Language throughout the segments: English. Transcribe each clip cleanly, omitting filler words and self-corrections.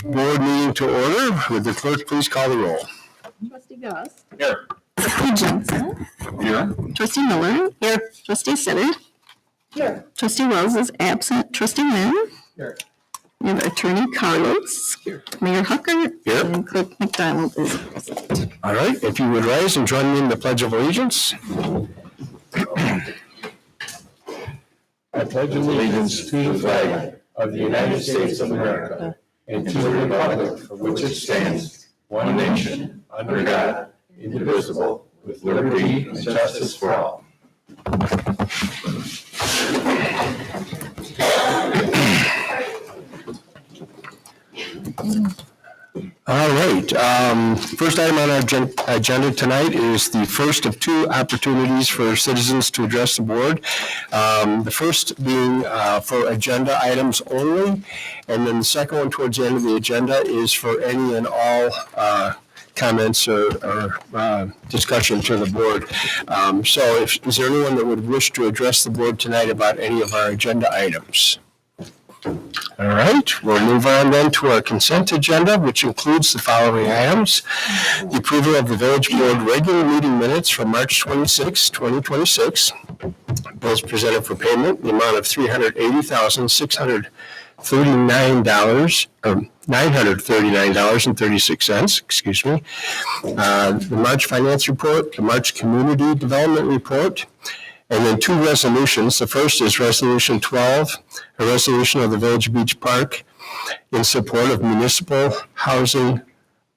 Village Board meeting to order. Would the clerk please call the roll? Trustee Gus. Here. Trustee Johnson. Here. Trustee Miller. Here. Trustee Sitter. Here. Trustee Wells is absent. Trustee Lynn. Here. We have Attorney Carlos. Here. Mayor Hucker. Here. And Clerk McDonald is present. All right, if you would rise and join me in the Pledge of Allegiance. I pledge allegiance to the flag of the United States of America and to the republic for which it stands, one nation, under God, indivisible, with liberty and justice for all. All right. First item on our agenda tonight is the first of two opportunities for citizens to address the board. The first being for agenda items only, and then the second one towards the end of the agenda is for any and all comments or discussion to the board. So is there anyone that would wish to address the board tonight about any of our agenda items? All right, we'll move on then to our consent agenda, which includes the following items. The approval of the Village Board regular meeting minutes from March 26, 2026. Bills presented for payment, the amount of $380,639, or $939.36, excuse me. The March Finance Report, the March Community Development Report, and then two resolutions. The first is Resolution 12, a resolution of the Village Beach Park in support of Municipal Housing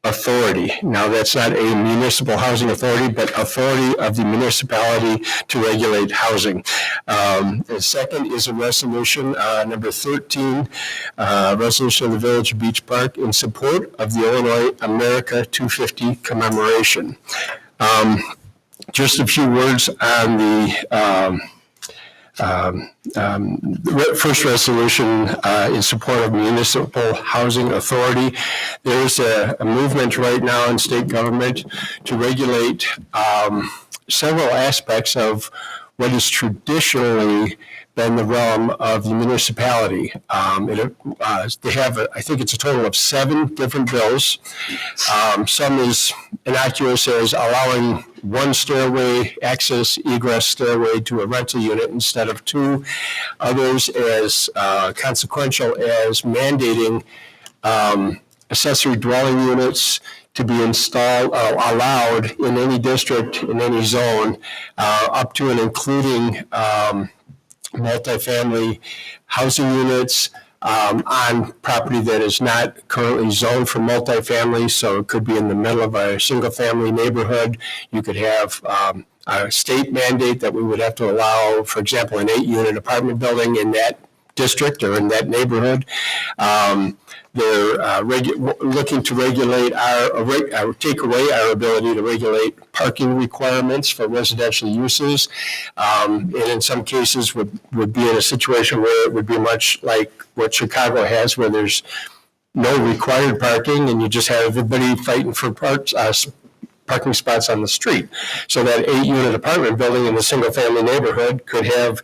Authority. Now, that's not a municipal housing authority, but authority of the municipality to regulate housing. The second is a resolution, number 13, resolution of the Village Beach Park in support of the Illinois America 250 commemoration. Just a few words on the first resolution in support of Municipal Housing Authority. There's a movement right now in state government to regulate several aspects of what is traditionally been the realm of the municipality. They have, I think it's a total of 7 different bills. Some is innocuous as allowing one stairway, access egress stairway to a rental unit instead of 2. Others as consequential as mandating accessory dwelling units to be allowed in any district, in any zone, up to and including multifamily housing units on property that is not currently zoned for multifamily. So it could be in the middle of a single family neighborhood. You could have a state mandate that we would have to allow, for example, an 8-unit apartment building in that district or in that neighborhood. They're looking to regulate take away our ability to regulate parking requirements for residential uses, and in some cases would be in a situation where it would be much like what Chicago has, where there's no required parking and you just have everybody fighting for parking spots on the street. So that 8-unit apartment building in the single family neighborhood could have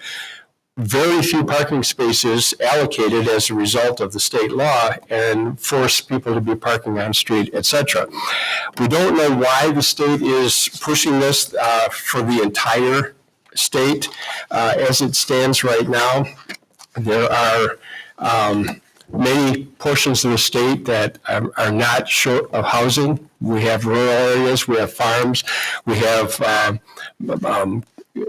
very few parking spaces allocated as a result of the state law and force people to be parking on street, etc. We don't know why the state is pushing this for the entire state. As it stands right now, there are many portions of the state that are not short of housing. We have rural areas, we have farms, we have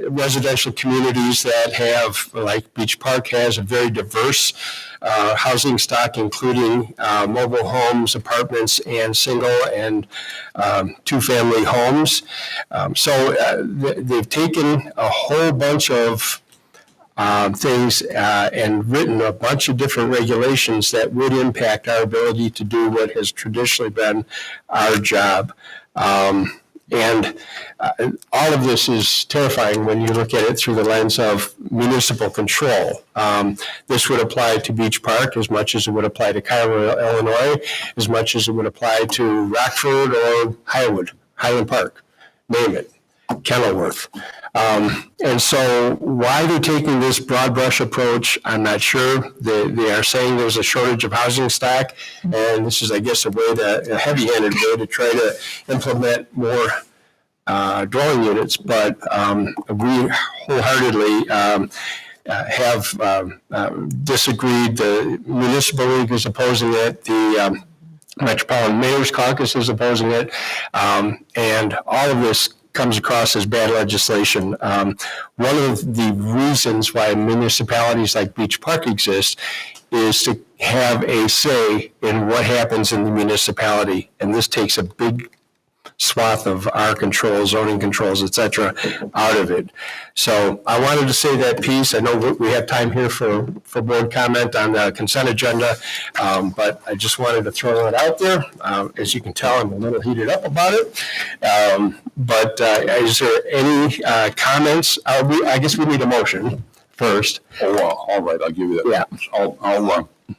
residential communities that have, like Beach Park has, a very diverse housing stock, including mobile homes, apartments, and single and 2-family homes. So they've taken a whole bunch of things and written a bunch of different regulations that would impact our ability to do what has traditionally been our job. And all of this is terrifying when you look at it through the lens of municipal control. This would apply to Beach Park as much as it would apply to Cairo, Illinois, as much as it would apply to Rockford or Highland Park, name it. Kenilworth. And so why they're taking this broad brush approach, I'm not sure. They are saying there's a shortage of housing stock, and this is, I guess, a heavy-handed way to try to implement more dwelling units. But we wholeheartedly have disagreed. The Municipal League is opposing it. The Metropolitan Mayor's Caucus is opposing it. And all of this comes across as bad legislation. One of the reasons why municipalities like Beach Park exist is to have a say in what happens in the municipality. And this takes a big swath of our controls, zoning controls, et cetera, out of it. So I wanted to say that piece. I know we have time here for board comment on the consent agenda, but I just wanted to throw it out there. As you can tell, I'm a little heated up about it. But is there any comments? I guess we need a motion first. Oh, well, all right, I'll give you that. Yeah.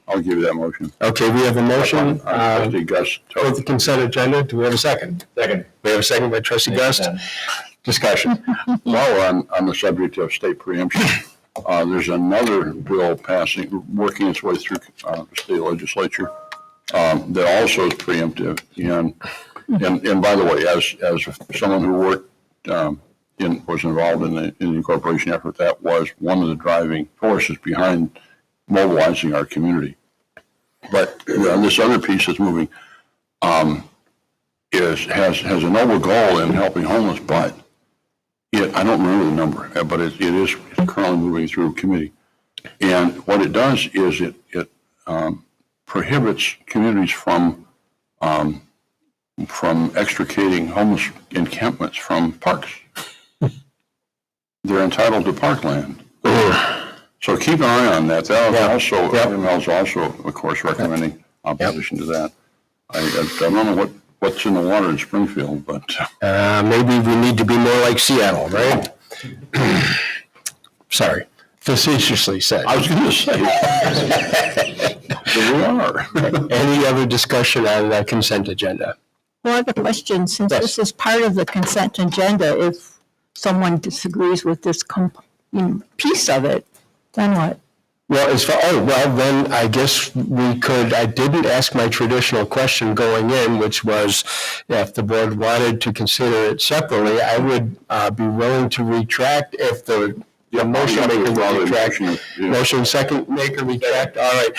I'll give you that motion. Okay, we have a motion Trustee Gus. for the consent agenda. Do we have a second? Second. We have a second by Trustee Gust. Discussion. Well, on the subject of state preemption, there's another bill working its way through the state legislature that also is preemptive. And by the way, as someone who worked was involved in the incorporation effort, that was one of the driving forces behind mobilizing our community. But this other piece that's moving has a noble goal in helping homeless, but I don't remember the number, but it is currently moving through committee. And what it does is it prohibits communities from extricating homeless encampments from parks. They're entitled to parkland. So keep an eye on that. ML's also, of course, recommending opposition to that. I don't know what's in the water in Springfield, but Maybe we need to be more like Seattle, right? Sorry, facetiously said. I was going to say we are. Any other discussion on the consent agenda? Well, I have a question. Since Yes. this is part of the consent agenda, if someone disagrees with this piece of it, then what? Well, then I guess we could, I didn't ask my traditional question going in, which was if the board wanted to consider it separately, I would be willing to retract if the motion maker will retract. Motion second maker retract. All right.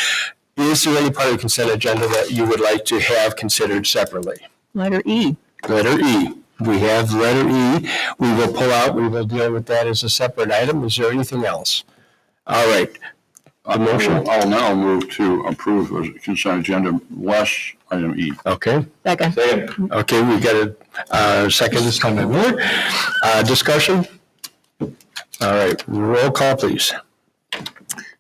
Is there any part of the consent agenda that you would like to have considered separately? Letter E. Letter E. We have letter E. We will pull out, we will deal with that as a separate item. Is there anything else? All right. Motion. I'll now move to approve the consent agenda less item E. Okay. Second. Okay, we got a second this time by Miller. Discussion? All right, roll call, please.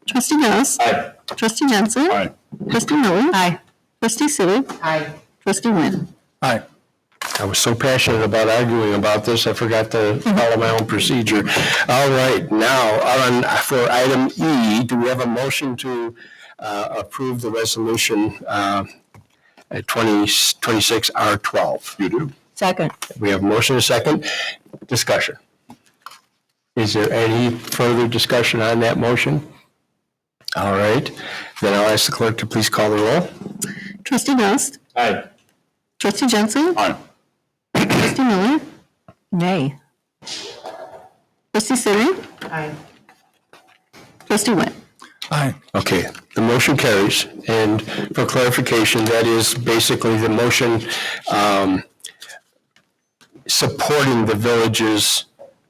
Trustee Gust. Aye. Trustee Jensen. Aye. Trustee Miller. Aye. Trustee Sitter. Aye. Trustee Wynn. Aye. I was so passionate about arguing about this, I forgot to follow my own procedure. All right, now for item E, do we have a motion to approve the resolution at 2026 R12? You do. Second. We have a motion and a second. Discussion. Is there any further discussion on that motion? All right, then I'll ask the clerk to please call the roll. Trustee Gust. Aye. Trustee Jensen. Aye. Trustee Miller. Nay. Trustee Sitter. Aye. Trustee Wynn. Aye. Okay, the motion carries. And for clarification, that is basically the motion supporting the village's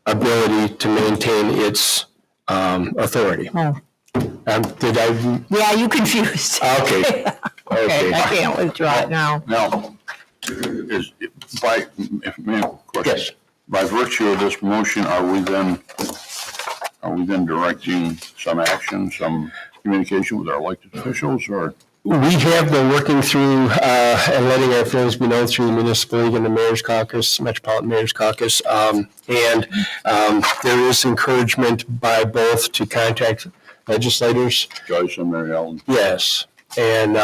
ability to maintain its authority. Oh. Did I? Yeah, you confused. Okay. Okay, I can't withdraw it now. Now, Yes. by virtue of this motion, are we then directing some action, some communication with our elected officials, or? We have been working through and letting our feelings be known through the Municipal League and the Mayor's Caucus, Metropolitan Mayor's Caucus. And there is encouragement by both to contact legislators. Joyce and Mary Ellen? Yes. and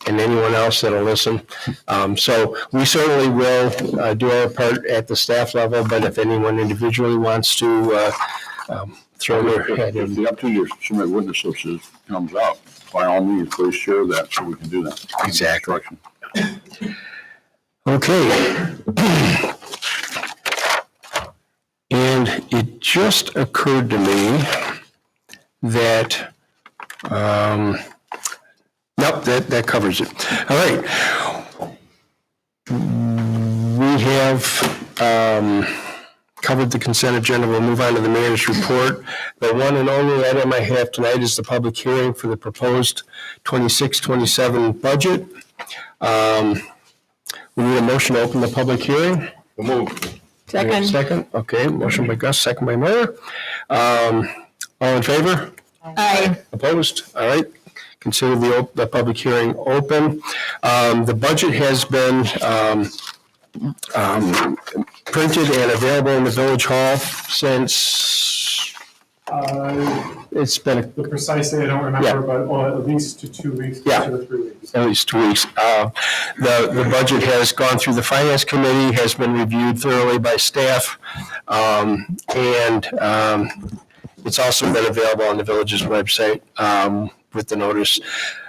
anyone else that'll listen. So we certainly will do our part at the staff level, but if anyone individually wants to throw their head If in. the opportunity to submit witness lists comes out, by all means, please share that so we can do that. Exactly. Instruction. Okay. And it just occurred to me that, nope, that covers it. All right. We have covered the consent agenda. We'll move on to the mayor's report. The one and only item I have tonight is the public hearing for the proposed 26-27 budget. We need a motion to open the public hearing. Second. Second, okay, motion by Gus, second by Moyer. All in favor? Aye. Opposed? All right. Consider the public hearing open. The budget has been printed and available in the Village Hall since it's been The precise date, I don't remember, Yeah. but at least 2 weeks, Yeah. 2 or 3 weeks. at least 2 weeks. The budget has gone through the Finance Committee, has been reviewed thoroughly by staff, and it's also been available on the village's website with the notice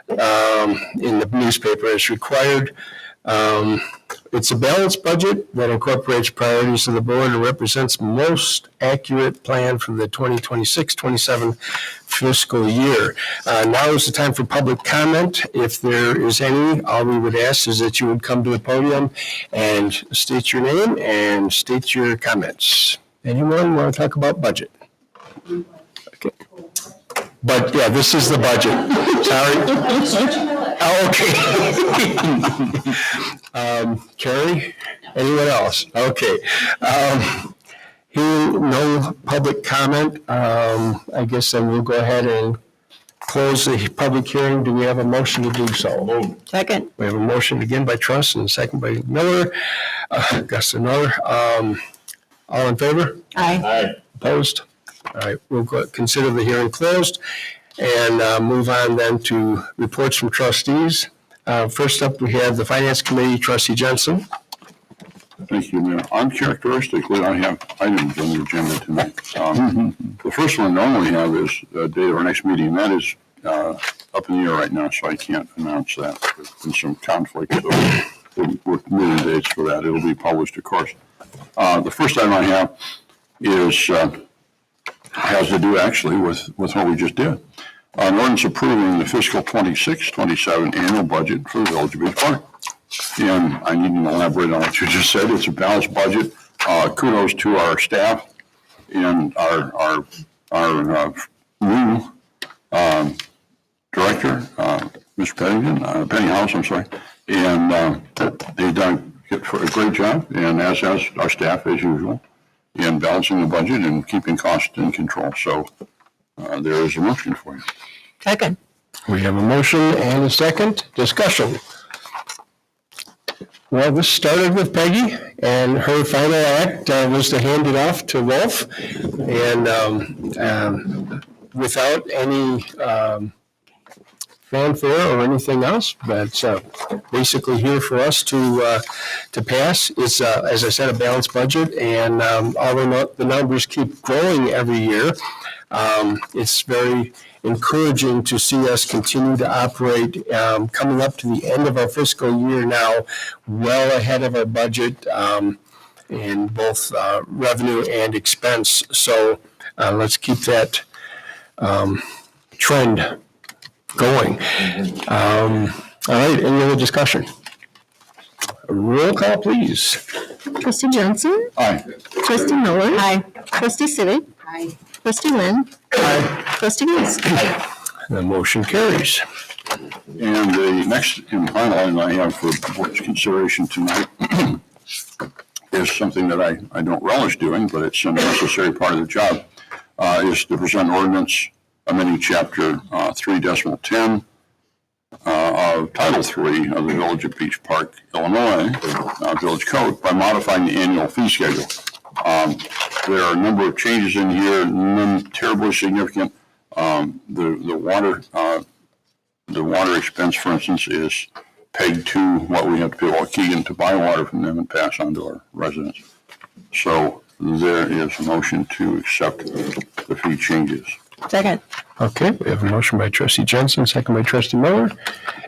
in the newspaper as required. It's a balanced budget that incorporates priorities of the board and represents most accurate plan for the 2026-27 fiscal year. Now is the time for public comment. If there is any, all we would ask is that you would come to the podium and state your name and state your comments. Anyone want to talk about budget? Okay. But yeah, this is the budget. Sorry. Oh, okay. Carrie? Anyone else? Okay. Hearing no public comment, I guess then we'll go ahead and close the public hearing. Do we have a motion to do so? Second. We have a motion again by Truss and a second by Miller. Gus and Miller. All in favor? Aye. Opposed? All right, we'll consider the hearing closed and move on then to reports from trustees. First up, we have the Finance Committee, Trustee Jensen. Thank you, Mayor. Uncharacteristically, I have items on the agenda tonight. The first one I normally have is the date of our next meeting. That is up in the air right now, so I can't announce that. There's been some conflict, so we're moving dates for that. It'll be published, of course. The first item I have is has to do actually with what we just did. An ordinance approving the fiscal 26-27 annual budget for the Village of Beach Park. And I need to elaborate on what you just said. It's a balanced budget. Kudos to our staff and our new director, Mr. Pennyhouse, I'm sorry. And they've done a great job, and as has our staff as usual, in balancing the budget and keeping costs in control. So there is a motion for you. Second. We have a motion and a second. Discussion. Well, this started with Peggy, and her final act was to hand it off to Wolf. And without any fanfare or anything else, that's basically here for us to pass. It's, as I said, a balanced budget, and although the numbers keep growing every year, it's very encouraging to see us continue to operate coming up to the end of our fiscal year now, well ahead of our budget in both revenue and expense. So let's keep that trend going. All right, any other discussion? Roll call, please. Trustee Jensen? Aye. Trustee Miller? Aye. Trustee Sidik? Aye. Trustee Lynn? Trustee Wills? The motion carries. And the next and final item I have for board's consideration tonight is something that I don't relish doing, but it's a necessary part of the job, is to present ordinance amending Chapter 3.10 of Title 3 of the Village of Beach Park, Illinois, Village Code by modifying the annual fee schedule. There are a number of changes in here, none terribly significant. The water the water expense, for instance, is pegged to what we have to pay Waukegan to buy water from them and pass on to our residents. So there is a motion to accept the fee changes. Second. Okay, we have a motion by trustee Jensen, second by trustee Miller.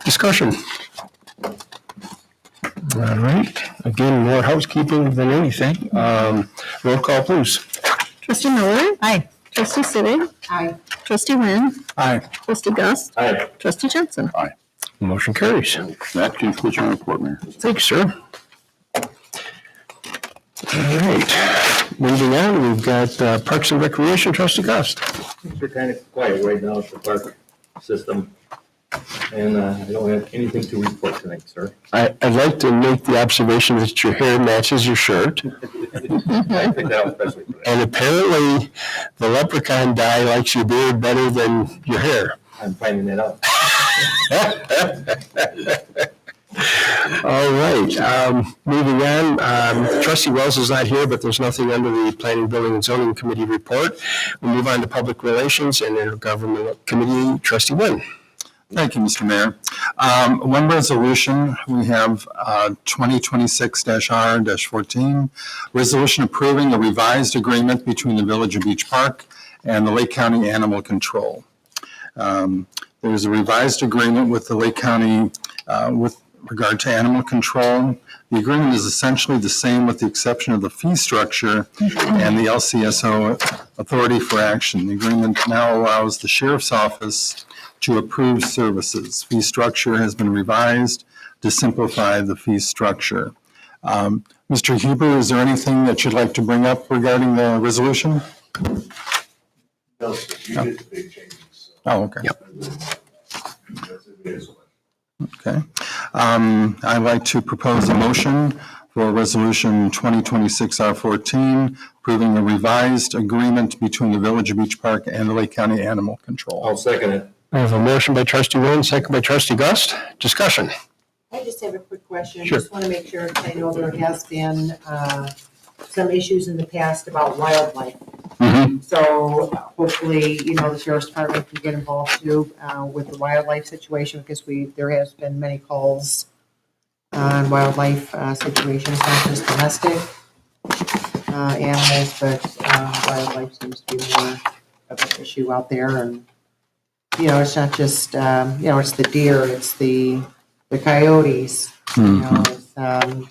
Discussion. All right, again, more housekeeping than anything. Roll call, please. Trustee Miller? Aye. Trustee Sitter? Aye. Trustee Wynn? Aye. Trustee Gus? Aye. Trustee Jensen? Motion carries. That concludes my report, Mayor. Thanks, sir. All right, moving on, we've got Parks and Recreation, trustee Gus. Things are kind of quiet right now at the park system, and I don't have anything to report tonight, sir. I'd like to make the observation that your hair matches your shirt, I picked that out especially for that. and apparently the leprechaun dye likes your beard better than your hair. I'm finding that out. All right, moving on, trustee Wells is not here, but there's nothing under the Planning, Building, and Zoning Committee report. We'll move on to Public Relations and Intergovernmental Committee, trustee Wynn. Thank you, Mr. Mayor. One resolution, we have 2026-R-14, resolution approving a revised agreement between the Village of Beach Park and the Lake County Animal Control. There's a revised agreement with the Lake County with regard to animal control. The agreement is essentially the same with the exception of the fee structure and the LCSO authority for action. The agreement now allows the Sheriff's Office to approve services. Fee structure has been revised to simplify the fee structure. Mr. Huber, is there anything that you'd like to bring up regarding the resolution? No, sir, you did the big changes. So Oh, okay. Yep. that's it is. Okay. I'd like to propose a motion for Resolution 2026-R-14, approving a revised agreement between the Village of Beach Park and the Lake County Animal Control. I'll second it. I have a motion by trustee Wynn, second by trustee Gust. Discussion. I just have a quick question. Sure. Just want to make sure, 'cause I know there has been some issues in the past about wildlife. So hopefully, the Sheriff's Department can get involved too with the wildlife situation, because there has been many calls on wildlife situations, not just domestic animals, but wildlife seems to be more of an issue out there. And, it's not just, it's the deer, it's the coyotes, it's the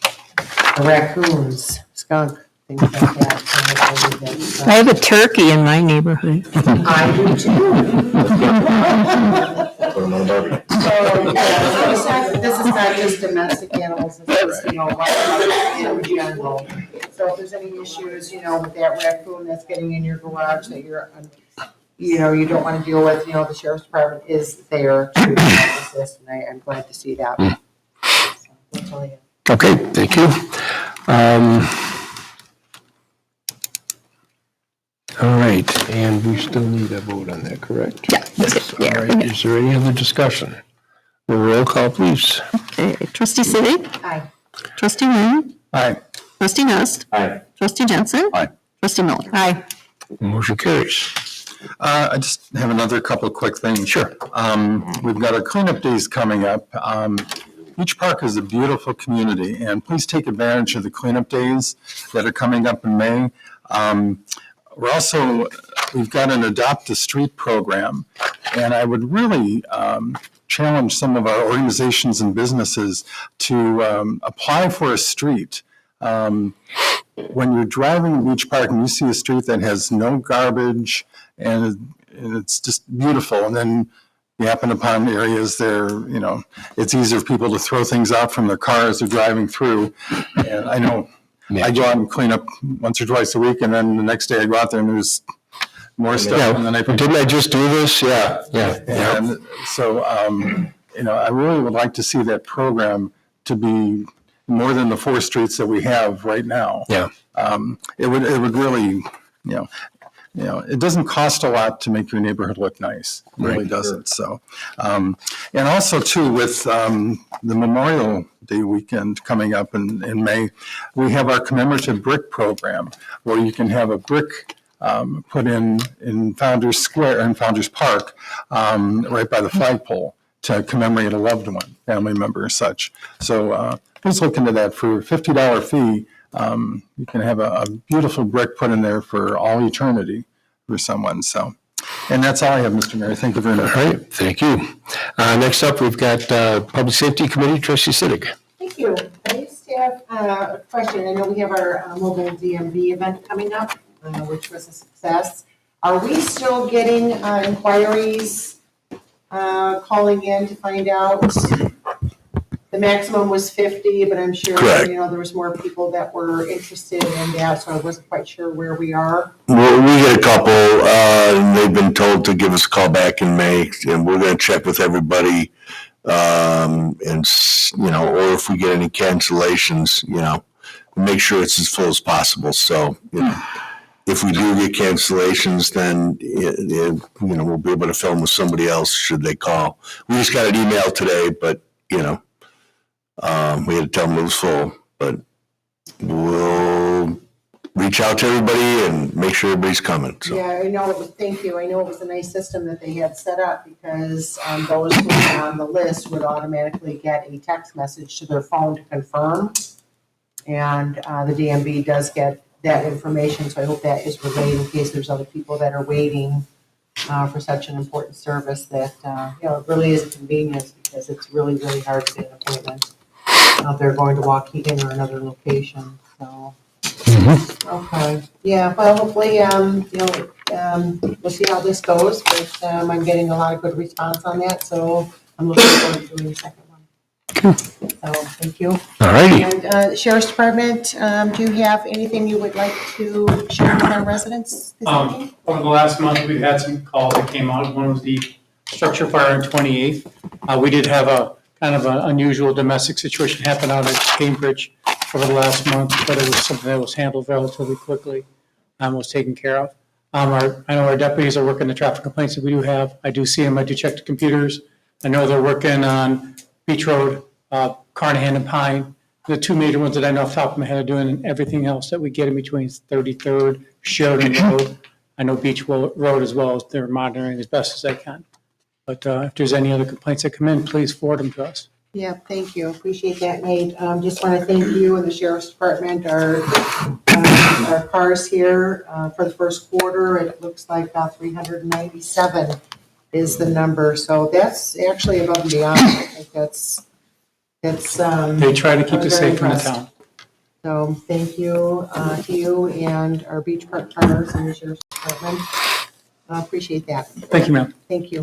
raccoons, skunk, things like that. I have a turkey in my neighborhood. I do too. Put them on a barbie. So, this is not just domestic animals, this is, wildlife in general. So if there's any issues, with that raccoon that's getting in your garage that you don't want to deal with, the Sheriff's Department is there to assist, and I'm glad to see that. So, that's all I have. Okay, thank you. All right, and we still need a vote on that, correct? Yeah, that's it. All right, is there any other discussion? Roll call, please. Okay, trustee Sitter? Aye. Trustee Wynn? Aye. Trustee Gust? Aye. Trustee Jensen? Aye. Trustee Miller? Aye. Motion carries. I just have another couple of quick things. Sure. We've got our cleanup days coming up. Beach Park is a beautiful community, and please take advantage of the cleanup days that are coming up in May. We've got an Adopt a Street program, and I would really challenge some of our organizations and businesses to apply for a street. When you're driving in Beach Park and you see a street that has no garbage and it's just beautiful, and then you happen upon areas there, it's easier for people to throw things out from their cars they're driving through. And I know I go out and clean up once or twice a week, and then the next day I go out there and there's more stuff. And then Didn't I just do this? Yeah. And so, I really would like to see that program to be more than the 4 streets that we have right now. Yeah. It would really, it doesn't cost a lot to make your neighborhood look nice. It really doesn't. So, and also too, with the Memorial Day weekend coming up in May, we have our commemorative brick program where you can have a brick put in Founders Square and Founders Park, right by the flagpole, to commemorate a loved one, family member or such. So please look into that. For a $50 fee, you can have a beautiful brick put in there for all eternity for someone. So, and that's all I have, Mr. Mayor. Thank you very much. All right, thank you. Next up, we've got Public Safety Committee, Trustee Siddick. Thank you. I just have a question. I know we have our mobile DMV event coming up, which was a success. Are we still getting inquiries, calling in to find out? The maximum was 50, but I'm sure, Correct. there was more people that were interested in that, so I wasn't quite sure where we are. Well, we get a couple, and they've been told to give us a call back in May, and we're gonna check with everybody. Or if we get any cancellations, make sure it's as full as possible. So, if we do get cancellations, then, we'll be able to film with somebody else should they call. We just got an email today, but, we had to tell them it was full, but we'll reach out to everybody and make sure everybody's coming. So. Yeah, I know thank you. I know it was a nice system that they had set up because those who were on the list would automatically get a text message to their phone to confirm. And the DMV does get that information, so I hope that is relayed in case there's other people that are waiting for such an important service that, it really is a convenience because it's really, really hard to get an appointment out there going to Waukegan or another location, so. Okay, yeah, well, hopefully, we'll see how this goes, but I'm getting a lot of good response on that, so I'm looking forward to doing the second one. So, thank you. All righty. And Sheriff's Department, do you have anything you would like to share with our residents this evening? Over the last month, we've had some calls that came out. One was the structure fire on 28th. We did have a kind of an unusual domestic situation happen out at Cambridge over the last month, but it was something that was handled relatively quickly and was taken care of. I know our deputies are working the traffic complaints that we do have. I do see them. I do check the computers. I know they're working on Beach Road, Carnahan and Pine. The two major ones that I know off the top of my head are doing, and everything else that we get in between 33rd, Sheridan Road. I know Beach Road as well. They're monitoring as best as they can. But if there's any other complaints that come in, please forward them to us. Yeah, thank you. Appreciate that, Nate. Just want to thank you and the Sheriff's Department, our cars here for the first quarter. It looks like 397 is the number. So that's actually above and beyond. I think that's They try to keep I'm us very safe in the impressed. town. So thank you to you and our beach park partners and the Sheriff's Department. I appreciate that. Thank you, ma'am. Thank you.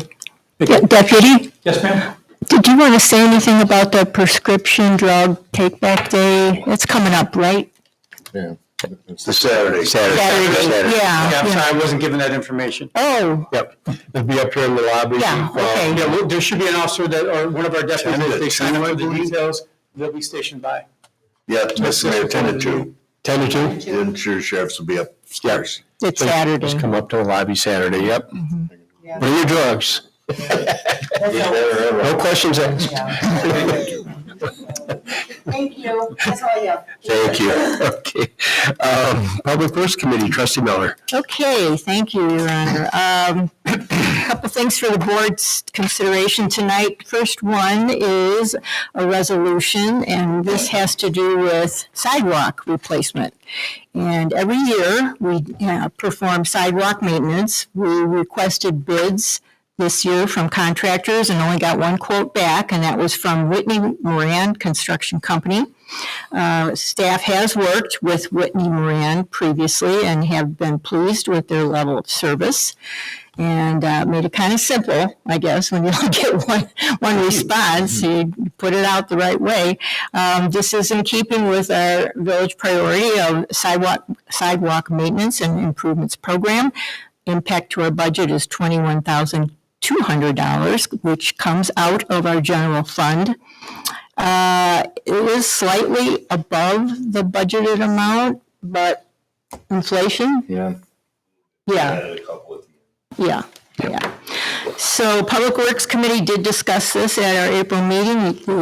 Deputy, Yes, ma'am? did you want to say anything about the prescription drug take-back day? It's coming up, right? It's the Saturday. Saturday, Saturday. yeah. Yeah, I'm yeah. sorry, I wasn't given that information. Oh, Yep, they'll be up here in the lobby. Yeah, okay. Yeah, well, there should be an officer that, or one of our deputies, if they sign up for the 10, details, they'll be stationed by. Yeah, Mr. Mayor, 10 to 2. 10 to 2? The insurance sheriffs will be upstairs. it's Just Saturday. come up to the lobby Saturday, yep. Yeah. Bring your drugs. No questions asked. Thank you. That's all I have. Thank you. Okay. Public Works Committee, Trustee Miller. Okay, thank you, Your Honor. A couple things for the board's consideration tonight. First one is a resolution, and this has to do with sidewalk replacement. And every year, we perform sidewalk maintenance. We requested bids this year from contractors and only got one quote back, and that was from Whitney Moran Construction Company. Staff has worked with Whitney Moran previously and have been pleased with their level of service, and made it kind of simple, I guess, when you only get one response, you put it out the right way. This is in keeping with our village priority of sidewalk maintenance and improvements program. Impact to our budget is $21,200, which comes out of our general fund. It is slightly above the budgeted amount, but inflation? Yeah. So Public Works Committee did discuss this at our April meeting. We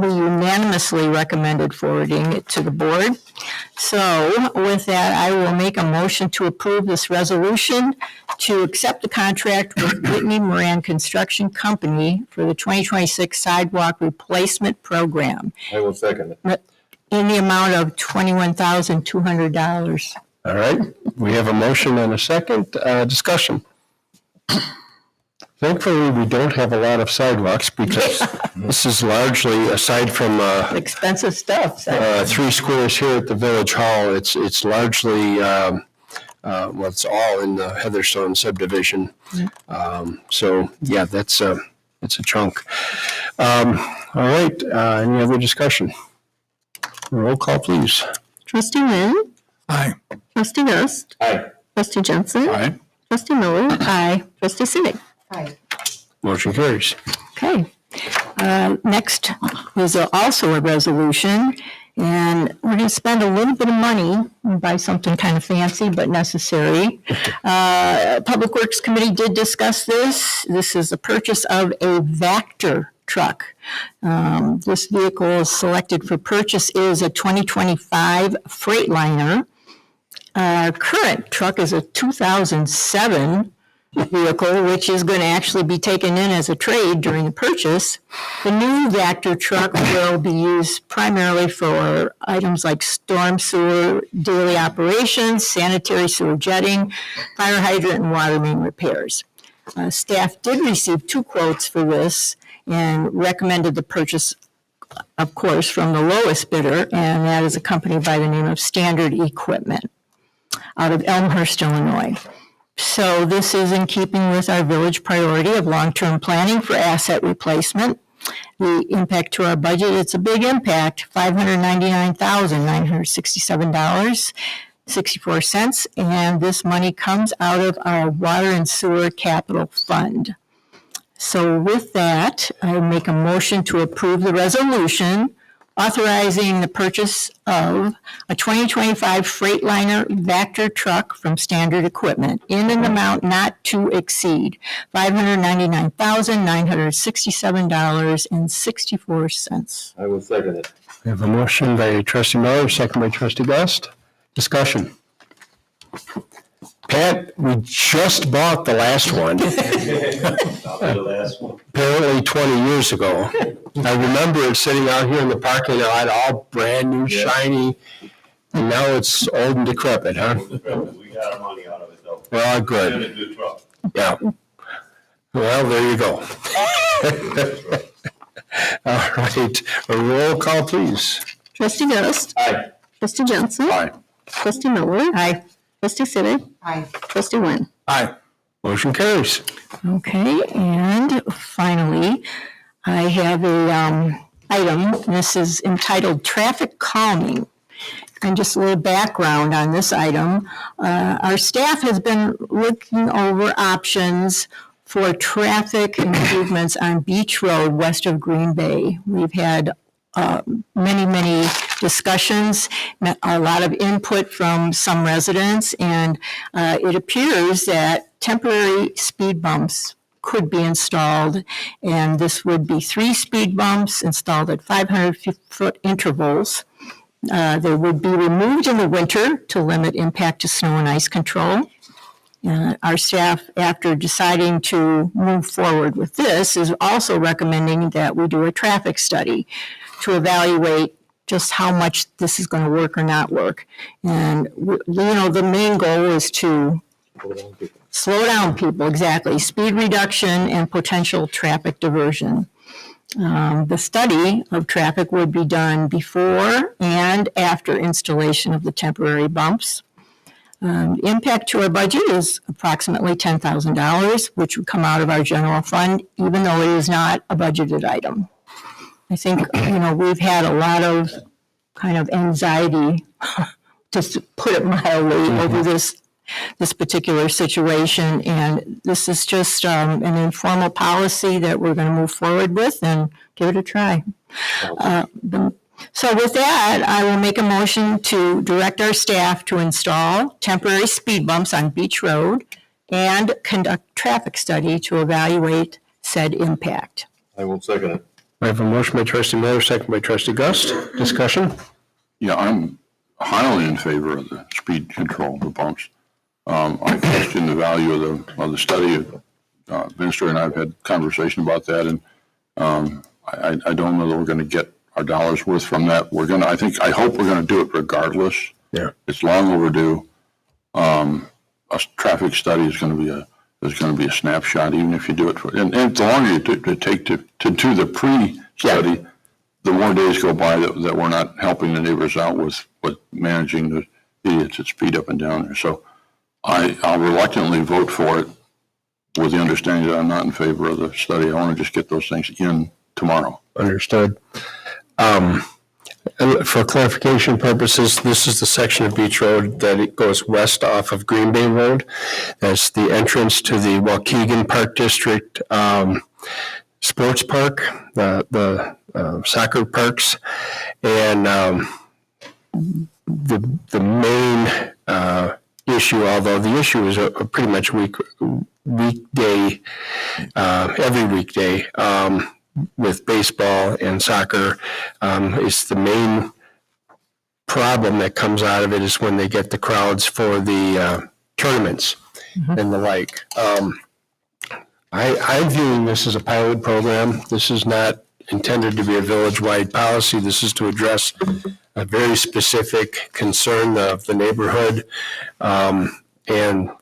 unanimously recommended forwarding it to the board. So with that, I will make a motion to approve this resolution to accept the contract with Whitney Moran Construction Company for the 2026 sidewalk replacement program I will second it. in the amount of $21,200. All right, we have a motion and a second. Discussion. Thankfully, we don't have a lot of sidewalks because this is largely, aside from Expensive stuff. So. 3 squares here at the Village Hall, it's largely, well, it's all in the Heatherstone subdivision. So, yeah, it's a chunk. All right, any other discussion? Roll call, please. Trustee Wynn, Aye. trustee Gus, Aye. trustee Jensen, Aye. trustee Miller, Aye. trustee Sidik. Hi. Motion carries. Okay. Next is also a resolution, and we're going to spend a little bit of money and buy something kind of fancy but necessary. Public Works Committee did discuss this. This is the purchase of a Vector truck. This vehicle is selected for purchase is a 2025 Freightliner. Our current truck is a 2007 vehicle, which is going to actually be taken in as a trade during the purchase. The new Vector truck will be used primarily for items like storm sewer, daily operations, sanitary sewer jetting, fire hydrant, and water main repairs. Staff did receive 2 quotes for this and recommended the purchase, of course, from the lowest bidder, and that is a company by the name of Standard Equipment out of Elmhurst, Illinois. So this is in keeping with our village priority of long-term planning for asset replacement. The impact to our budget, it's a big impact, $599,967.64, and this money comes out of our water and sewer capital fund. So with that, I make a motion to approve the resolution authorizing the purchase of a 2025 Freightliner Vector truck from Standard Equipment in an amount not to exceed $599,967.64. I will second it. We have a motion by trustee Miller, second by trustee Gust. Discussion. Pat, we just bought the last one, I'll be the last one. apparently 20 years ago. I remember it sitting out here in the parking lot, all brand new, shiny, and now it's old and decrepit, huh? We got our money out of it though. Well, good, a good truck. yeah. Well, there you go. All right, a roll call, please. Trustee Gus, Aye. trustee Jensen, Aye. trustee Miller, Aye. trustee Sidik, Hi. trustee Wynn. Aye. Motion carries. Okay, and finally, I have a item. This is entitled Traffic Calming. And just a little background on this item. Our staff has been looking over options for traffic improvements on Beach Road west of Green Bay. We've had many discussions, a lot of input from some residents, and it appears that temporary speed bumps could be installed, and this would be 3 speed bumps installed at 500-foot intervals. They would be removed in the winter to limit impact to snow and ice control. Our staff, after deciding to move forward with this, is also recommending that we do a traffic study to evaluate just how much this is going to work or not work. And, the main goal is to slow down people, exactly. Speed reduction and potential traffic diversion. The study of traffic would be done before and after installation of the temporary bumps. Impact to our budget is approximately $10,000, which would come out of our general fund, even though it is not a budgeted item. I think, we've had a lot of kind of anxiety, to put it mildly, over this particular situation, and this is just an informal policy that we're going to move forward with and give it a try. So with that, I will make a motion to direct our staff to install temporary speed bumps on Beach Road and conduct traffic study to evaluate said impact. I will second it. I have a motion by trustee Miller, second by trustee Gust. Discussion? Yeah, I'm highly in favor of the speed control, the bumps. I question the value of the study. Minister and I have had conversation about that, and I don't know that we're going to get our dollars worth from that. I hope we're going to do it regardless. Yeah. It's long overdue. A traffic study is going to be a snapshot, even if you do it and the longer you take to do the pre-study, the more days go by that we're not helping the neighbors out with managing the idiots that speed up and down there. So I'll reluctantly vote for it with the understanding that I'm not in favor of the study. I want to just get those things in tomorrow. Understood. For clarification purposes, this is the section of Beach Road that it goes west off of Green Bay Road. That's the entrance to the Waukegan Park District Sports Park, the soccer parks, and the main issue, although the issue is a pretty much weekday, every weekday. With baseball and soccer, is the main problem that comes out of it is when they get the crowds for the tournaments and the like. I'm viewing this as a pilot program. This is not intended to be a village-wide policy. This is to address a very specific concern of the neighborhood and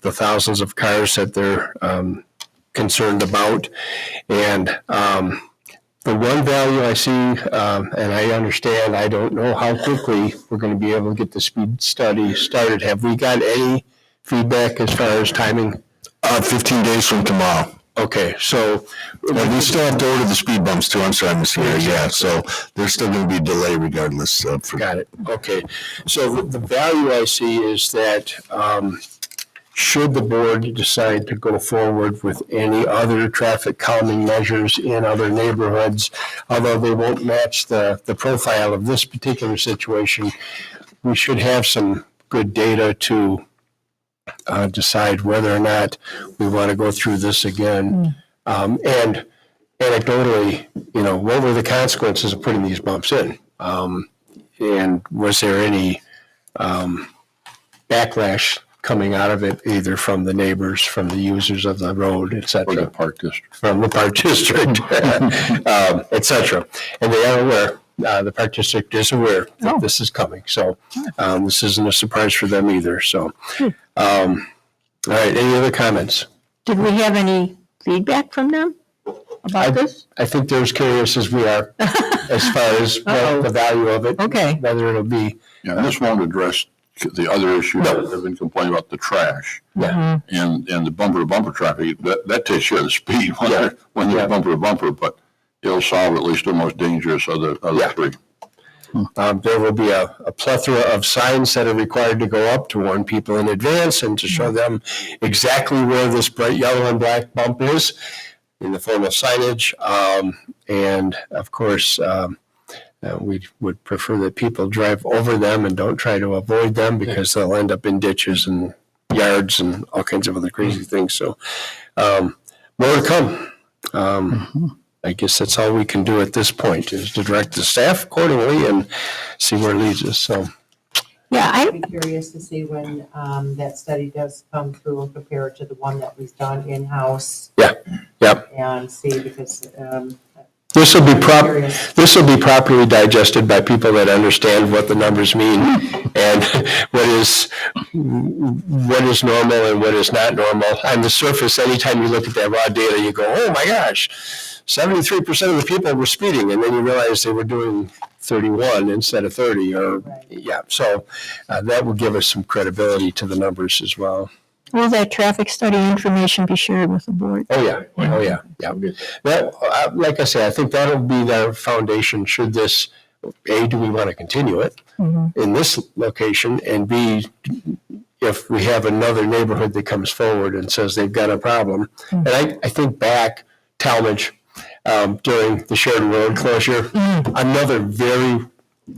the thousands of cars that they're concerned about. And the one value I see, and I understand, I don't know how quickly we're going to be able to get the speed study started. Have we got any feedback as far as timing? 15 days from tomorrow. Okay, so And we still have to order the speed bumps too. I'm sorry, Ms. Mayor. Yeah, so there's still going to be a delay regardless. got it. Okay, so the value I see is that should the board decide to go forward with any other traffic calming measures in other neighborhoods, although they won't match the profile of this particular situation, we should have some good data to decide whether or not we want to go through this again. And anecdotally, what were the consequences of putting these bumps in? And was there any backlash coming out of it, either from the neighbors, from the users of the road, et Or cetera? the park district. From the park district, et cetera. And they are aware, the park district is aware that this is coming. So this isn't a surprise for them either. So, all right, any other comments? Did we have any feedback from them about this? I think they're as curious as we are as far as what the value of it, Okay. whether it'll be. Yeah, and this won't address the other issue that they've been complaining about, the trash. Yeah. And the bumper-to-bumper traffic, that takes care of the speed when Yeah. they're Yeah. bumper-to-bumper, but it'll solve at least the most dangerous of the Yeah. three. There will be a plethora of signs that are required to go up to warn people in advance and to show them exactly where this bright yellow and black bump is in the form of signage. And of course, we would prefer that people drive over them and don't try to avoid them because they'll end up in ditches and yards and all kinds of other crazy things. So more to come. I guess that's all we can do at this point is to direct the staff accordingly and see where it leads us. So, Yeah, I'd be curious to see when that study does come through and compare it to the one that was done in-house. Yep. And see, because This will be curious. this will be properly digested by people that understand what the numbers mean and what is normal and what is not normal. On the surface, anytime you look at that raw data, you go, "Oh my gosh, 73% of the people were speeding," and then you realize they were doing 31 instead of 30. So that will give us some credibility to the numbers as well. will that traffic study information be shared with the board? Oh, yeah. That, like I say, I think that'll be the foundation should this, A, do we want to continue it in this location? And B, if we have another neighborhood that comes forward and says they've got a problem. And I think back, Talmadge, during the Sheridan Road closure, another very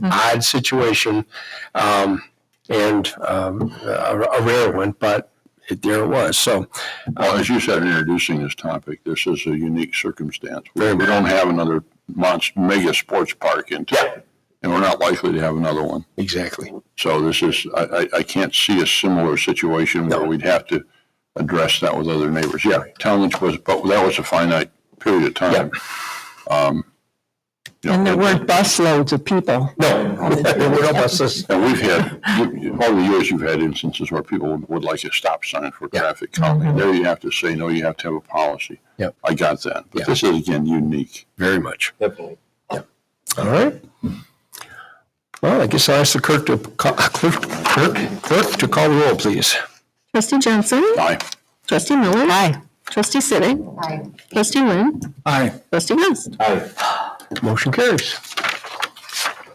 odd situation and a rare one, but there it was. So, Well, as you said, in introducing this topic, this is a unique circumstance. We Very much. don't have another mega sports park in town. Yeah. And we're not likely to have another one. exactly. So this is, I can't see a similar situation where No. we'd have to address that with other neighbors. Yeah, Talmadge was, but that was a finite period of time. You know, And there weren't bus loads of people. No, there were no buses. And we've had, over the years, you've had instances where people would like a stop sign for traffic calming. There you have to say, no, you have to have a policy. Yep. I got that. But Yeah. this is, again, unique. Very much. Definitely. All right. Well, I guess I'll ask the clerk to call the roll, please. Trustee Johnson? Aye. Trustee Miller? Aye. Trustee Sitter? Aye. Trustee Lynn? Aye. Trustee West? Aye. Motion carries.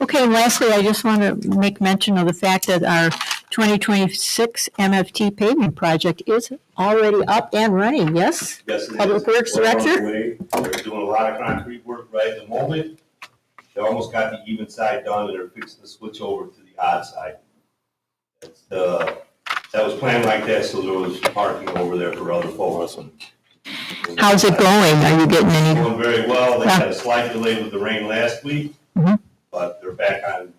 Okay, and lastly, I just want to make mention of the fact that our 2026 MFT paving project is already up and running, yes? Yes, it is. Public Works We're on the Director? way. They're doing a lot of concrete work right at the moment. They almost got the even side done, and they're fixing to switch over to the odd side. That was planned like that, so there was parking over there for other folks. How's it going? Are you getting any? Going very well. They had a slight delay with the rain last week, Mhm. but they're back on,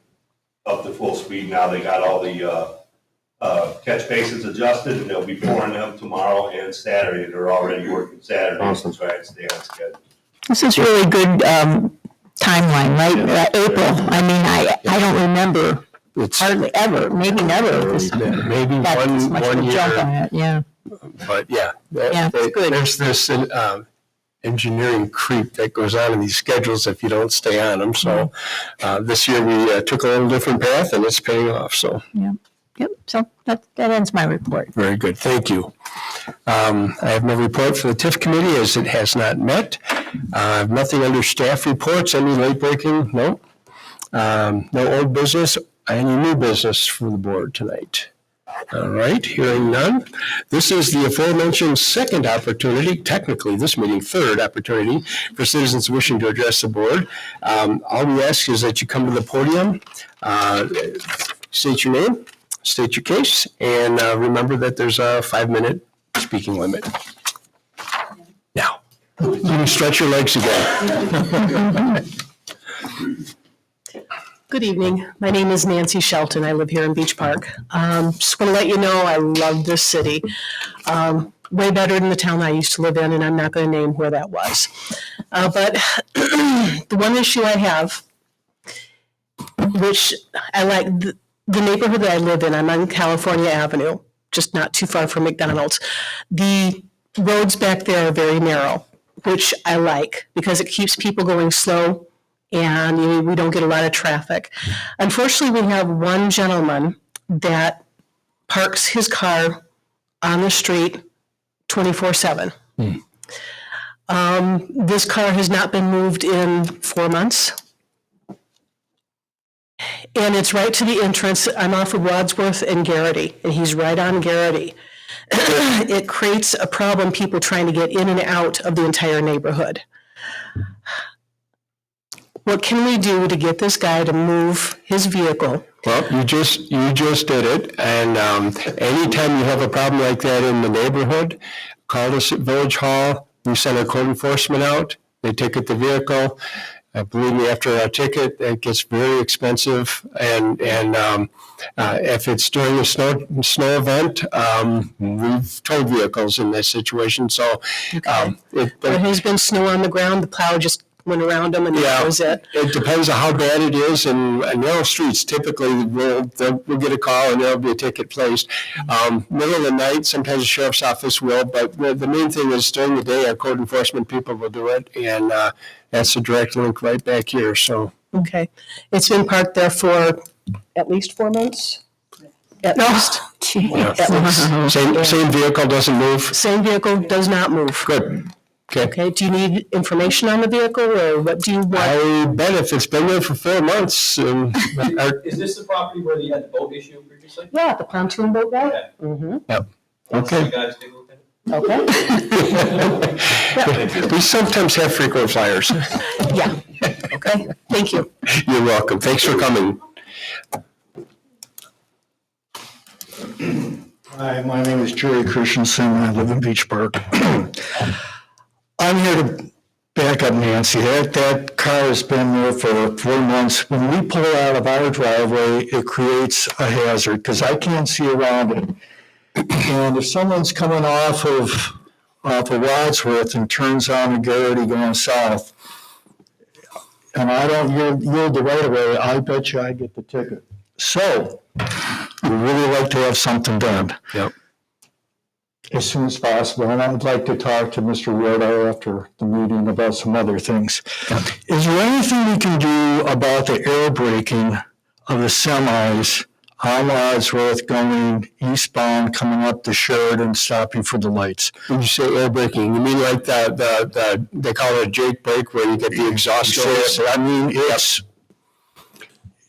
up to full speed now. They got all the catch basins adjusted, and they'll be pouring them tomorrow and Saturday. They're already working Saturday, so try to stay on schedule. This is really good timeline, right? April. I mean, I don't remember It's hardly ever, maybe never. maybe Got this much of one a jump on year, it, yeah. but yeah. Yeah, it's good. There's this engineering creep that goes on in these schedules if you don't stay on them. So this year we took a little different path and it's paying off. So Yep, so that ends my report. very good. Thank you. I have no report for the TIF committee as it has not met. I have nothing under staff reports. Any late breaking? No. No old business. Any new business for the board tonight? All right, hearing none. This is the aforementioned second opportunity, technically this meeting, third opportunity for citizens wishing to address the board. All we ask is that you come to the podium, state your name, state your case, and remember that there's a 5-minute speaking limit. Now, you can stretch your legs again. Good evening. My name is Nancy Shelton. I live here in Beach Park. Just want to let you know I love this city. Way better than the town I used to live in, and I'm not going to name where that was. But the one issue I have, which I like, the neighborhood that I live in, I'm on California Avenue, just not too far from McDonald's. The roads back there are very narrow, which I like because it keeps people going slow and we don't get a lot of traffic. Unfortunately, we have one gentleman that parks his car on the street 24/7. This car has not been moved in 4 months. And it's right to the entrance. I'm off of Wadsworth and Garrity, and he's right on Garrity. It creates a problem, people trying to get in and out of the entire neighborhood. What can we do to get this guy to move his vehicle? Well, you just did it, and anytime you have a problem like that in the neighborhood, call us at Village Hall. We send our code enforcement out. They ticket the vehicle. Believe me, after a ticket, it gets very expensive, and if it's during a snow event, we've towed vehicles in this situation. So, There has been snow on the ground, the plow just went around them and that was it. It depends on how bad it is, and narrow streets, typically, we'll get a call and there'll be a ticket placed. Middle of the night, sometimes the sheriff's office will, but the main thing is during the day, our code enforcement people will do it, and that's a direct link right back here, so. Okay. It's been parked there for at least 4 months? At least. Yeah. At least. Same vehicle doesn't move? Same vehicle does not move. Good. Okay. Okay, do you need information on the vehicle or what do you want? I bet if it's been there for 4 months, Is this the property where you had the boat issue previously? Yeah, the pontoon boat guy? Okay. Mm-hmm. Okay. You guys take a look at it? Okay. we sometimes have frequent flyers. Yeah. Okay, thank you. You're welcome. Thanks for coming. Hi, my name is Jerry Christensen. I live in Beach Park. I'm here to back up Nancy. That car has been there for 4 months. When we pull out of our driveway, it creates a hazard because I can't see around it. And if someone's coming off of Wadsworth and turns on the Garrity going south, and I don't yield the right of way, I bet you I get the ticket. So, we really like to have something done. Yep. As soon as possible, and I'd like to talk to Mr. Rodo after the meeting about some other things. Is there anything we can do about the air braking of the semis on Wadsworth going eastbound, coming up the Sheridan, stopping for the lights? When you say air braking, you mean like the they call it a Jake brake where you get the exhaust noise? I mean,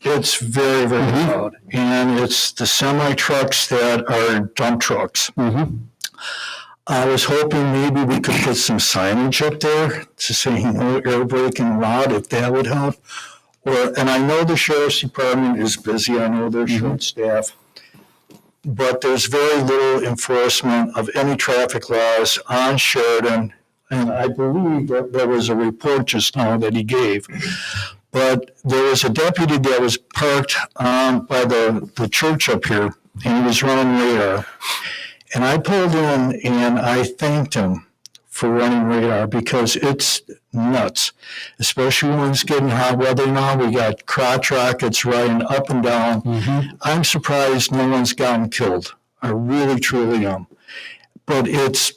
it's very, very loud, and it's the semi trucks that are dump trucks. I was hoping maybe we could put some signage up there to say no air braking allowed, if that would help. And I know the sheriff's department is busy. I know they're short staffed, but there's very little enforcement of any traffic laws on Sheridan. And I believe that there was a report just now that he gave. But there was a deputy that was parked by the church up here, and he was running radar. And I pulled in and I thanked him for running radar because it's nuts, especially when it's getting hot weather now. We got crotch rockets riding up and down. I'm surprised no one's gotten killed. I really, truly am. But it's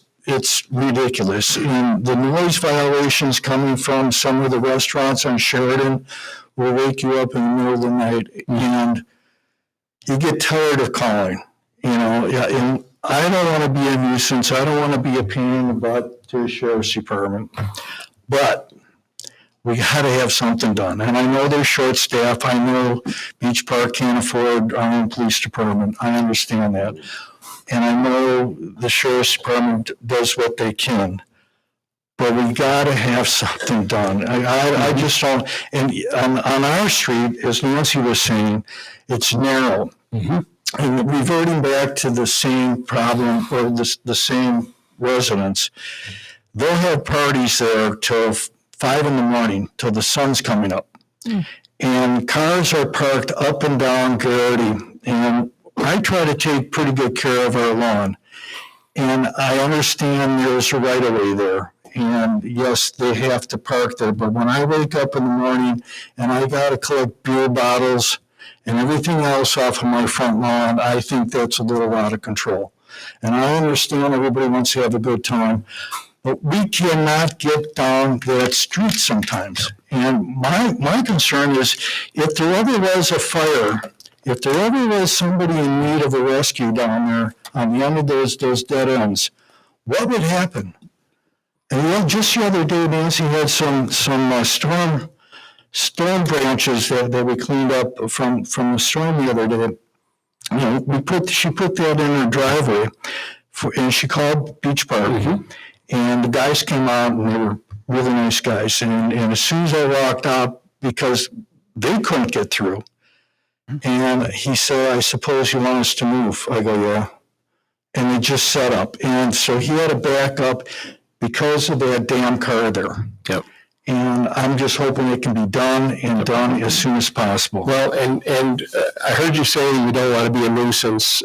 ridiculous. And the noise violations coming from some of the restaurants on Sheridan will wake you up in the middle of the night, and you get tired of calling, and I don't want to be a nuisance. I don't want to be a pain in the butt to the sheriff's department, but we got to have something done. And I know they're short staffed. I know Beach Park can't afford our own police department. I understand that. And I know the sheriff's department does what they can, but we got to have something done. I just don't, and on our street, as Nancy was saying, it's narrow. And reverting back to the same problem, or the same residents, they'll have parties there till 5 a.m, till the sun's coming up. And cars are parked up and down Garrity, and I try to take pretty good care of our lawn. And I understand there's a right of way there. And yes, they have to park there. But when I wake up in the morning and I got to collect beer bottles and everything else off of my front lawn, I think that's a little out of control. And I understand everybody wants to have a good time, but we cannot get down that street sometimes. And my concern is, if there ever was a fire, if there ever was somebody in need of a rescue down there on the end of those dead ends, what would happen? And just the other day, Nancy had some storm branches that we cleaned up from the storm the other day. She put that in her driveway, and she called Beach Park. And the guys came out, and they were really nice guys. And as soon as I walked out, because they couldn't get through, and he said, "I suppose you want us to move?" I go, "Yeah." And they just set up. And so he had to back up because of that damn car there. Yep. And I'm just hoping it can be done and done as soon as possible. Well, and I heard you say you don't want to be a nuisance.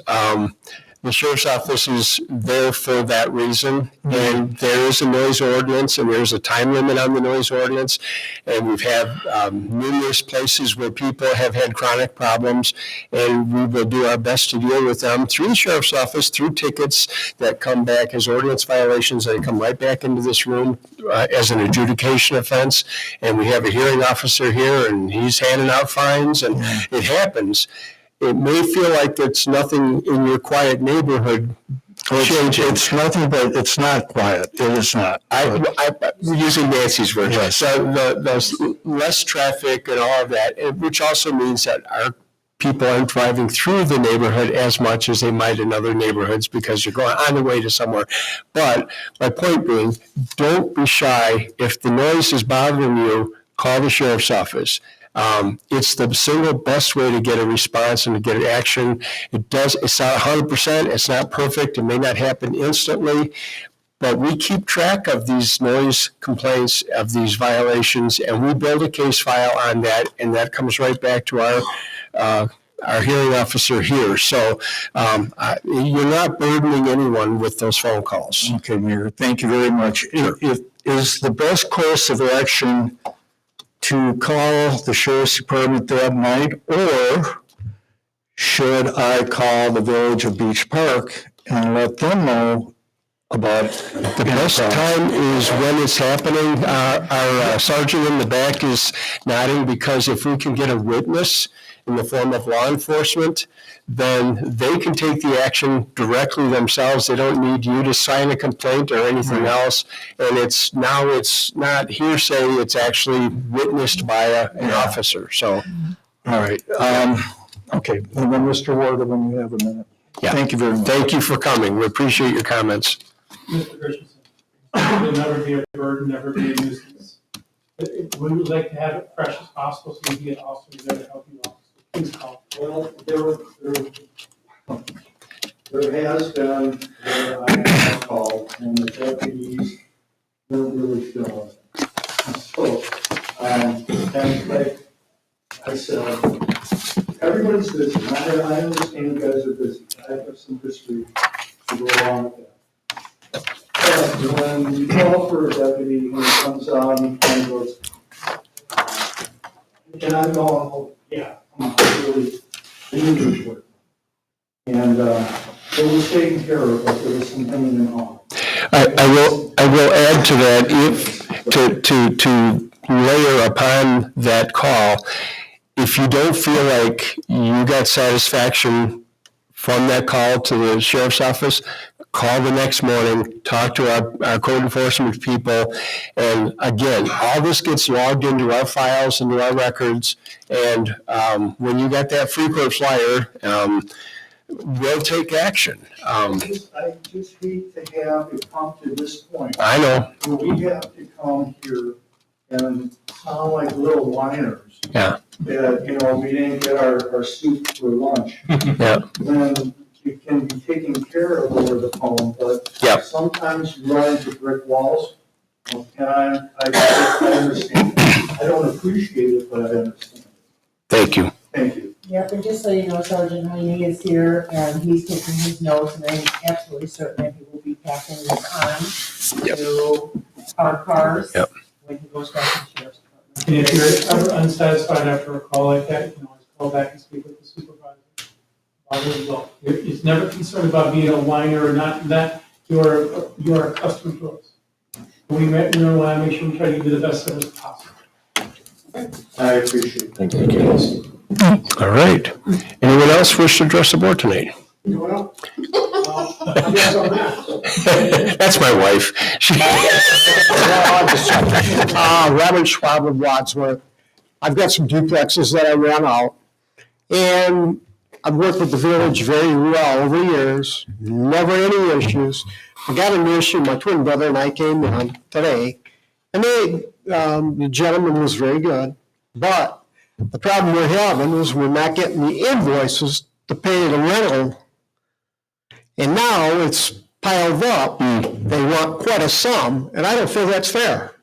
The sheriff's office is there for that reason, and there is a noise ordinance, and there's a time limit on the noise ordinance, and we've had numerous places where people have had chronic problems, and we will do our best to deal with them through the sheriff's office, through tickets that come back as ordinance violations, and come right back into this room as an adjudication offense, and we have a hearing officer here, and he's handing out fines, and it happens. It may feel like it's nothing in your quiet neighborhood. It's nothing, but it's not quiet. It is not. I'm using Nancy's version. Yes. So there's less traffic and all of that, which also means that our people aren't driving through the neighborhood as much as they might in other neighborhoods because you're going on the way to somewhere. But my point being, don't be shy. If the noise is bothering you, call the sheriff's office. It's the single best way to get a response and to get action. It's not 100%, it's not perfect, it may not happen instantly, but we keep track of these noise complaints, of these violations, and we build a case file on that, and that comes right back to our hearing officer here. So you're not burdening anyone with those phone calls. Okay, Mayor, thank you very much. Is the best course of action to call the sheriff's department that night, or should I call the Village of Beach Park and let them know about it? The best time is when it's happening. Our sergeant in the back is nodding, because if we can get a witness in the form of law enforcement, then they can take the action directly themselves. They don't need you to sign a complaint or anything else. And it's not hearsay, it's actually witnessed by an officer. So, All right. Okay, and then Mr. Ward, when you have a minute. yeah. Thank you very much. Thank you for coming. We appreciate your comments. Mr. Christensen, it will never be a burden, never be a nuisance. We would like to have it fresh as possible, so we can get officers there to help you out. Please call. Well, there has been, where I have called, and the deputies weren't really feeling it. So, and like I said, everybody's busy, and I understand you guys are busy. I have some history to go along with that. But when you call for a deputy, and he comes out and he kind of goes, and I'm going, oh, yeah, I'm really, they need to work. And it was taken care of, but there was some hanging on. I will add to that, if to layer upon that call, if you don't feel like you got satisfaction from that call to the sheriff's office, call the next morning, talk to our code enforcement people. And again, all this gets logged into our files, into our records. And when you got that frequent flyer, we'll take action. I just hate to have it come to this point. I know. Where we have to come here and sound like little whiners. Yeah. That, we didn't get our soup for lunch. Yeah. Then it can be taken care of over the phone, but Yep. sometimes you run into brick walls. And I understand. I don't appreciate it, but I understand. Thank you. Thank you. Yep, and just so you know, Sergeant Heine is here, and he's taking his notes, and I'm absolutely certain that he will be passing this on to our cars Yep. when he goes back to the sheriff's department. And if you're ever unsatisfied after a call like that, you can always call back and speak with the supervisor about the result. It's never concerned about being a whiner or not, that you're accustomed to us. We want to make sure we try to give you the best service possible. I appreciate it. Thank you. All right. Anyone else wish to address the board tonight? Well, I guess I'm not. That's my wife. Robert Schwab of Wadsworth. I've got some duplexes that I ran out, and I've worked with the village very well over the years, never any issues. I got an issue, my twin brother and I came in today, and the gentleman was very good, but the problem we're having is we're not getting the invoices to pay the rental. And now it's piled up. They want quite a sum, and I don't feel that's fair.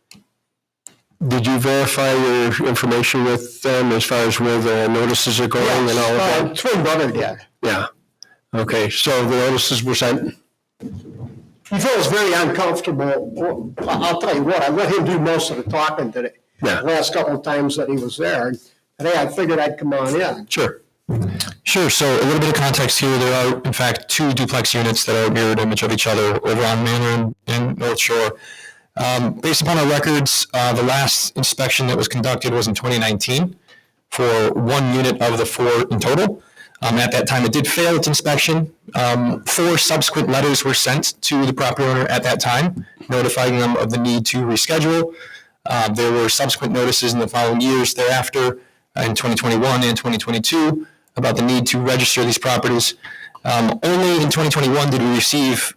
Did you verify your information with them as far as where the notices are going and all of that? Twin brother did. Yeah. Okay, so the notices were sent? He feels very uncomfortable. I'll tell you what, I let him do most of the talking today. Yeah. The last couple of times that he was there. Today I figured I'd come on in. Sure. Sure. So a little bit of context here. There are, in fact, two duplex units that are a mirrored image of each other over on Manor and North Shore. Based upon our records, the last inspection that was conducted was in 2019 for one unit of the four in total. At that time, it did fail its inspection. 4 subsequent letters were sent to the property owner at that time, notifying them of the need to reschedule. There were subsequent notices in the following years thereafter, in 2021 and 2022, about the need to register these properties. Only in 2021 did we receive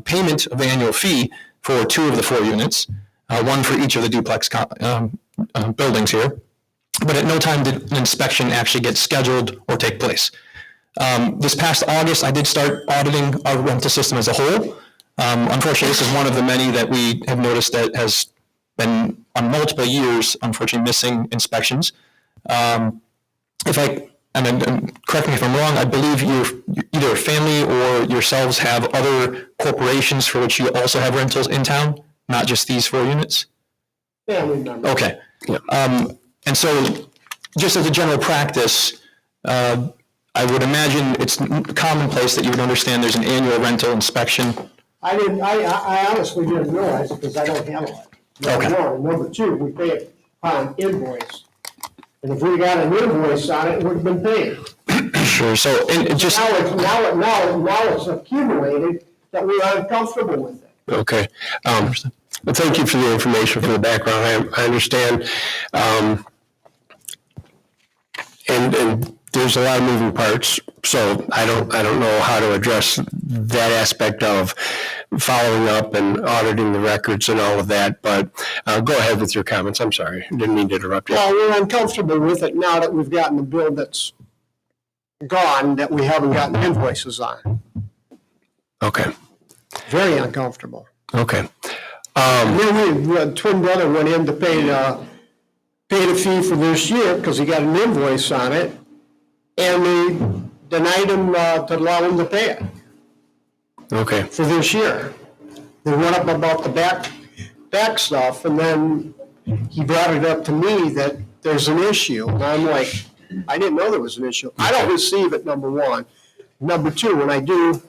payment of the annual fee for 2 of the 4 units, one for each of the duplex buildings here. but at no time did an inspection actually get scheduled or take place. This past August, I did start auditing our rental system as a whole. Unfortunately, this is one of the many that we have noticed that has been on multiple years, unfortunately, missing inspections. Correct me if I'm wrong, I believe either a family or yourselves have other corporations for which you also have rentals in town, not just these 4 units? Family member. Okay. And so, just as a general practice, I would imagine it's commonplace that you would understand there's an annual rental inspection. I honestly didn't realize it because I don't handle it. Okay. Number one. Number two, we pay it upon invoice. And if we got an invoice on it, it would have been paid. Sure, so, and it just. Now it's accumulated that we are uncomfortable with it. Okay. Well, thank you for the information, for the background. I understand. And there's a lot of moving parts, so I don't know how to address that aspect of following up and auditing the records and all of that, but go ahead with your comments. I'm sorry. I didn't mean to interrupt you. Well, we're uncomfortable with it now that we've gotten the bill that's gone, that we haven't gotten invoices on. Okay. Very uncomfortable. Okay. Then twin brother went in to pay the fee for this year because he got an invoice on it, and they denied him to allow him to pay it. Okay. For this year. They went up about the back stuff, and then he brought it up to me that there's an issue. And I'm like, I didn't know there was an issue. I don't receive it, number one. Number two, when I do,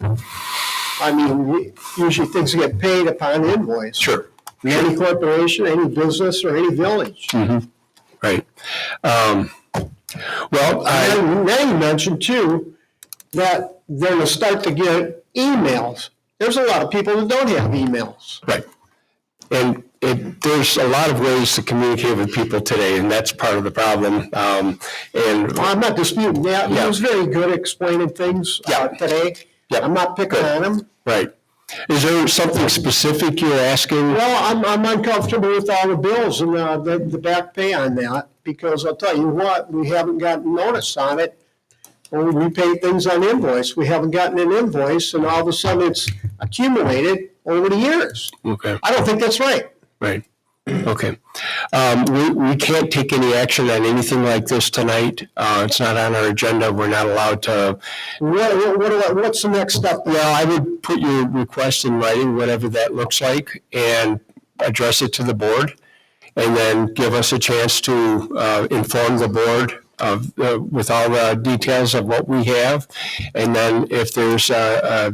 usually things get paid upon invoice. Sure. Any corporation, any business, or any village. Mm-hmm. Right. Then you mentioned too, that they're going to start to get emails. There's a lot of people that don't have emails. Right. And there's a lot of ways to communicate with people today, and that's part of the problem. I'm not disputing that. Yeah. He was very good at explaining things today. Yeah. I'm not picking on him. Right. Is there something specific you're asking? Well, I'm uncomfortable with all the bills and the back pay on that, because I'll tell you what, we haven't gotten notice on it. When we pay things on invoice, we haven't gotten an invoice, and all of a sudden it's accumulated over the years. Okay. I don't think that's right. Right. Okay. We can't take any action on anything like this tonight. It's not on our agenda. We're not allowed to. What's the next step? Well, I would put your request in writing, whatever that looks like, and address it to the board, and then give us a chance to inform the board of with all the details of what we have. And then if there's a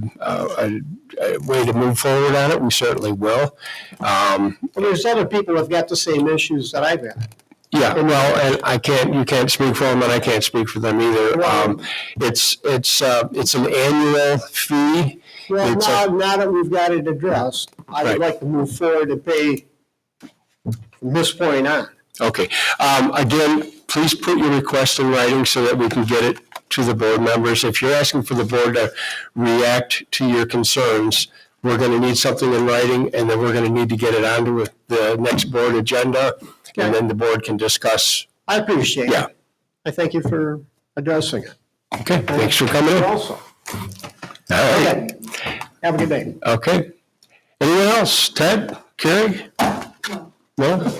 way to move forward on it, we certainly will. Well, there's other people who've got the same issues that I've had. Yeah, well, and you can't speak for them, and I can't speak for them either. It's an annual fee. Well, now that we've got it addressed, I would like to move forward and pay from this point on. Okay. Again, please put your request in writing so that we can get it to the board members. If you're asking for the board to react to your concerns, we're going to need something in writing, and then we're going to need to get it onto the next board agenda, and then the board can discuss. I appreciate it. Yeah. I thank you for addressing it. Okay, thanks for coming in. Also. All right. Okay. Have a good day. Okay. Anyone else? Ted? Carrie? No?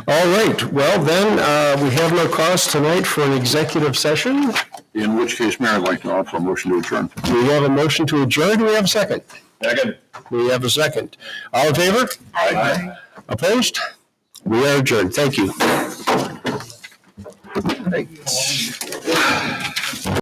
All right. Well, then, we have no cause tonight for an executive session. In which case, Mayor, I'd like to offer a motion to adjourn. Do we have a motion to adjourn? Do we have a second? Second. We have a second. All in favor? Aye. Opposed? We are adjourned. Thank you.